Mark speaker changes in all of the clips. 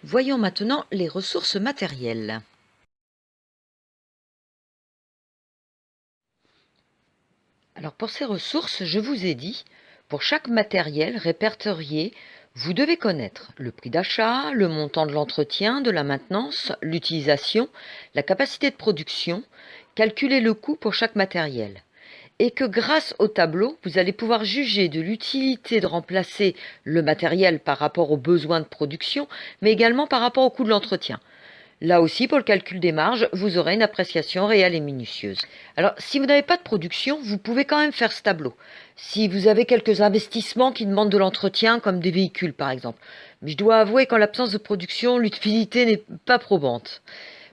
Speaker 1: Voyons maintenant les ressources matérielles. Alors pour ces ressources, je vous ai dit, pour chaque matériel répertorié, vous devez connaître le prix d'achat, le montant de l'entretien, de la maintenance, l'utilisation, la capacité de production, calculer le coût pour chaque matériel. Et que grâce au tableau, vous allez pouvoir juger de l'utilité de remplacer le matériel par rapport aux besoins de production, mais également par rapport au coût de l'entretien. Là aussi, pour le calcul des marges, vous aurez une appréciation réelle et minutieuse. Alors, si vous n'avez pas de production, vous pouvez quand même faire ce tableau. Si vous avez quelques investissements qui demandent de l'entretien, comme des véhicules par exemple. Mais je dois avouer qu'en l'absence de production, l'utilité n'est pas probante.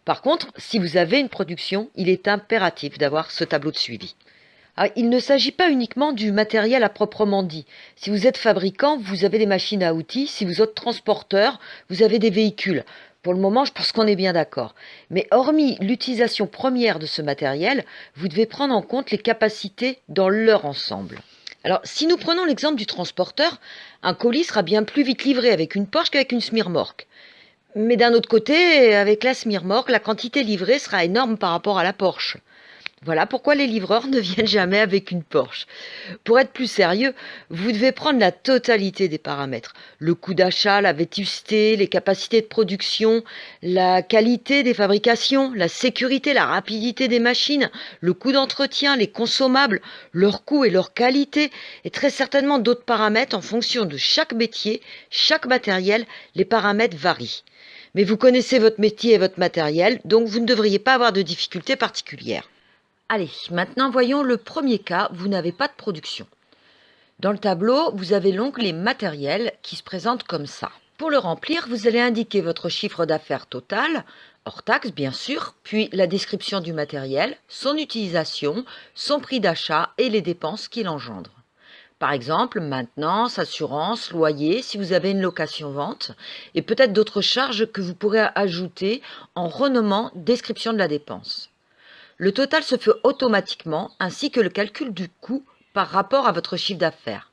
Speaker 1: Par contre, si vous avez une production, il est impératif d'avoir ce tableau de suivi. Alors, il ne s'agit pas uniquement du matériel à proprement dit. Si vous êtes fabricant, vous avez des machines à outils. Si vous êtes transporteur, vous avez des véhicules. Pour le moment, je pense qu'on est bien d'accord. Mais hormis l'utilisation première de ce matériel, vous devez prendre en compte les capacités dans leur ensemble. Alors, si nous prenons l'exemple du transporteur, un colis sera bien plus vite livré avec une Porsche qu'avec une semi-remorque. Mais d'un autre côté, avec la semi-remorque, la quantité livrée sera énorme par rapport à la Porsche. Voilà pourquoi les livreurs ne viennent jamais avec une Porsche. Pour être plus sérieux, vous devez prendre la totalité des paramètres. Le coût d'achat, la vétusté, les capacités de production, la qualité des fabrications, la sécurité, la rapidité des machines, le coût d'entretien, les consommables, leur coût et leur qualité, et très certainement d'autres paramètres en fonction de chaque métier, chaque matériel, les paramètres varient. Mais vous connaissez votre métier et votre matériel, donc vous ne devriez pas avoir de difficultés particulières. Allez, maintenant voyons le premier cas, vous n'avez pas de production. Dans le tableau, vous avez l'onglet matériel qui se présente comme ça. Pour le remplir, vous allez indiquer votre chiffre d'affaires total, hors taxe bien sûr, puis la description du matériel, son utilisation, son prix d'achat et les dépenses qu'il engendre. Par exemple, maintenance, assurance, loyer, si vous avez une location-vente, et peut-être d'autres charges que vous pourrez ajouter en renommant description de la dépense. Le total se fait automatiquement, ainsi que le calcul du coût par rapport à votre chiffre d'affaires.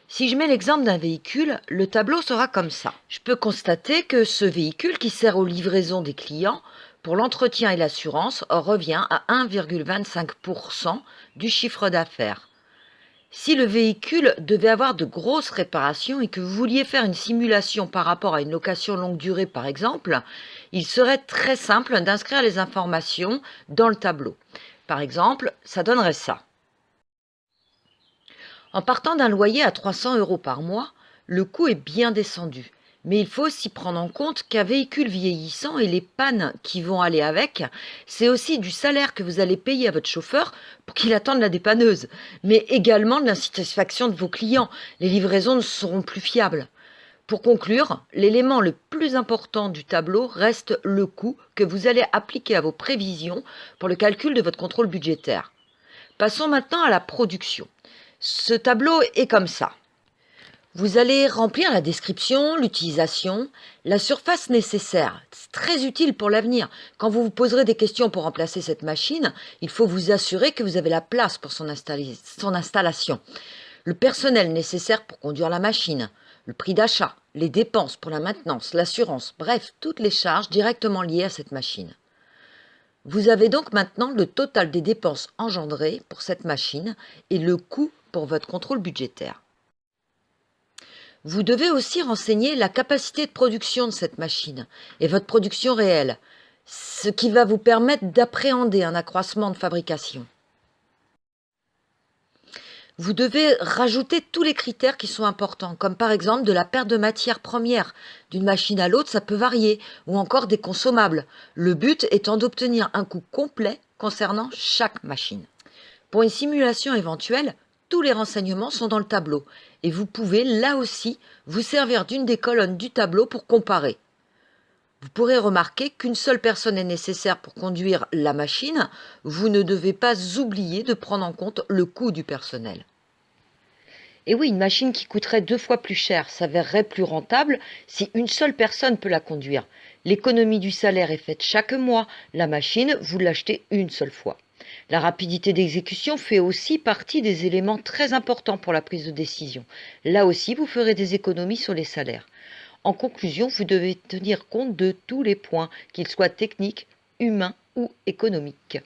Speaker 1: Si je mets l'exemple d'un véhicule, le tableau sera comme ça. Je peux constater que ce véhicule qui sert aux livraisons des clients, pour l'entretien et l'assurance, revient à 1,25% du chiffre d'affaires. Si le véhicule devait avoir de grosses réparations et que vous vouliez faire une simulation par rapport à une location longue durée par exemple, il serait très simple d'inscrire les informations dans le tableau. Par exemple, ça donnerait ça. En partant d'un loyer à 300 € par mois, le coût est bien descendu. Mais il faut aussi prendre en compte qu'un véhicule vieillissant et les pannes qui vont aller avec, c'est aussi du salaire que vous allez payer à votre chauffeur pour qu'il attende la dépanneuse, mais également de l'insatisfaction de vos clients. Les livraisons ne seront plus fiables. Pour conclure, l'élément le plus important du tableau reste le coût que vous allez appliquer à vos prévisions pour le calcul de votre contrôle budgétaire. Passons maintenant à la production. Ce tableau est comme ça. Vous allez remplir la description, l'utilisation, la surface nécessaire. C'est très utile pour l'avenir. Quand vous vous poserez des questions pour remplacer cette machine, il faut vous assurer que vous avez la place pour son installation. Le personnel nécessaire pour conduire la machine, le prix d'achat, les dépenses pour la maintenance, l'assurance, bref, toutes les charges directement liées à cette machine. Vous avez donc maintenant le total des dépenses engendrées pour cette machine et le coût pour votre contrôle budgétaire. Vous devez aussi renseigner la capacité de production de cette machine et votre production réelle, ce qui va vous permettre d'appréhender un accroissement de fabrication. Vous devez rajouter tous les critères qui sont importants, comme par exemple de la perte de matières premières. D'une machine à l'autre, ça peut varier, ou encore des consommables. Le but étant d'obtenir un coût complet concernant chaque machine. Pour une simulation éventuelle, tous les renseignements sont dans le tableau et vous pouvez, là aussi, vous servir d'une des colonnes du tableau pour comparer. Vous pourrez remarquer qu'une seule personne est nécessaire pour conduire la machine. Vous ne devez pas oublier de prendre en compte le coût du personnel. Et oui, une machine qui coûterait 2 fois plus cher s'avérerait plus rentable si une seule personne peut la conduire. L'économie du salaire est faite chaque mois. La machine, vous l'achetez une seule fois. La rapidité d'exécution fait aussi partie des éléments très importants pour la prise de décision. Là aussi, vous ferez des économies sur les salaires. En conclusion, vous devez tenir compte de tous les points, qu'ils soient techniques, humains ou économiques.